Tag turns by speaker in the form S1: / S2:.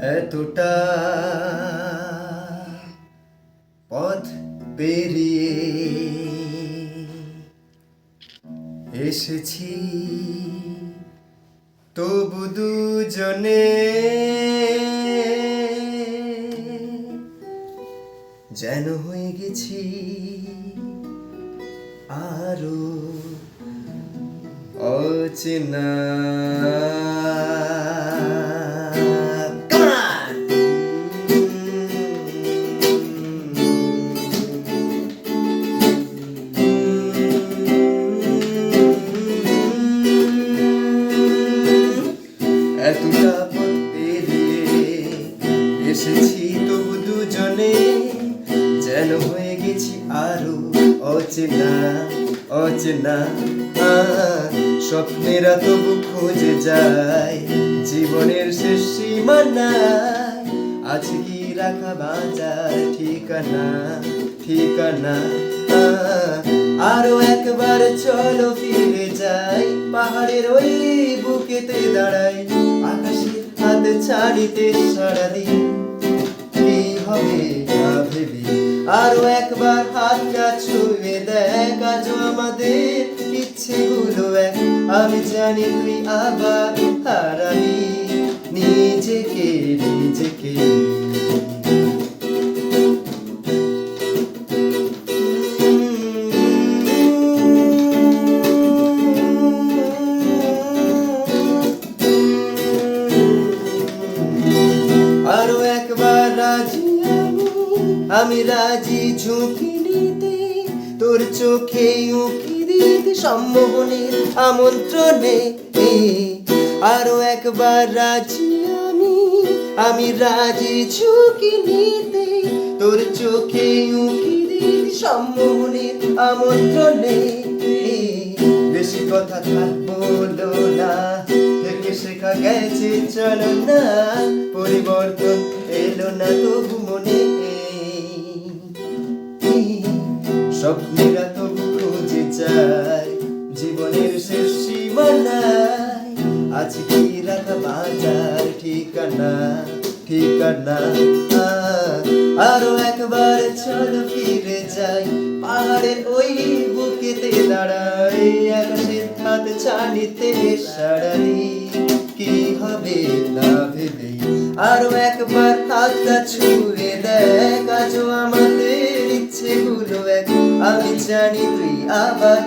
S1: এতটা পথ পেরিয়ে এসেছি, তবু দুজনে যেন হয়ে গেছি আরো অচেনা। এতটা পথ পেরিয়ে এসেছি, তবু দুজনে যেন হয়ে গেছি আরো অচেনা অচেনা। স্বপ্নেরা তবু খুঁজে যায় জীবনের শেষ সীমানায়। আছে কি রাখা বাঁচার ঠিকানা ঠিকানা। আরো একবার চলো ফিরে যাই, পাহাড়ের ওই বুকেতে দাঁড়াই, আকাশের হাত ছাড়িতে সারাদিন কি হবে তা ভেবে। আরো একবার হাতটা ছুঁয়ে দেখ, আজও আমাদের ইচ্ছেগুলো এক। আমি জানি তুই আবার হারাবি নিজেকে নিজেকে। আরো একবার রাজি আমি রাজি ঝুঁকি নিতে, তোর চোখে উঁকি দিতে সম্মোহনের আমন্ত্রণে। আরো একবার রাজি আমি রাজি ঝুঁকি নিতে, তোর চোখে উঁকি দিতে সম্মোহনের আমন্ত্রণে। বেশি কথা থাক বলো না, থেকে শেখা গেছে চলো না, পরিবর্তন এলো না তবু মনে। স্বপ্নেরা তবু খুঁজে যায় জীবনের শেষ সীমানায়। আছে কি রাখা বাঁচার ঠিকানা ঠিকানা। আরো একবার চলো ফিরে যাই, পাহাড়ের ওই বুকেতে দাঁড়াই, আকাশের হাত ছাড়িতে সারারি কি হবে না ভেবে। আরো একবার হাতটা ছুঁয়ে দেখ, আজও আমাদের ইচ্ছেগুলো এক। আমি জানি তুই আবার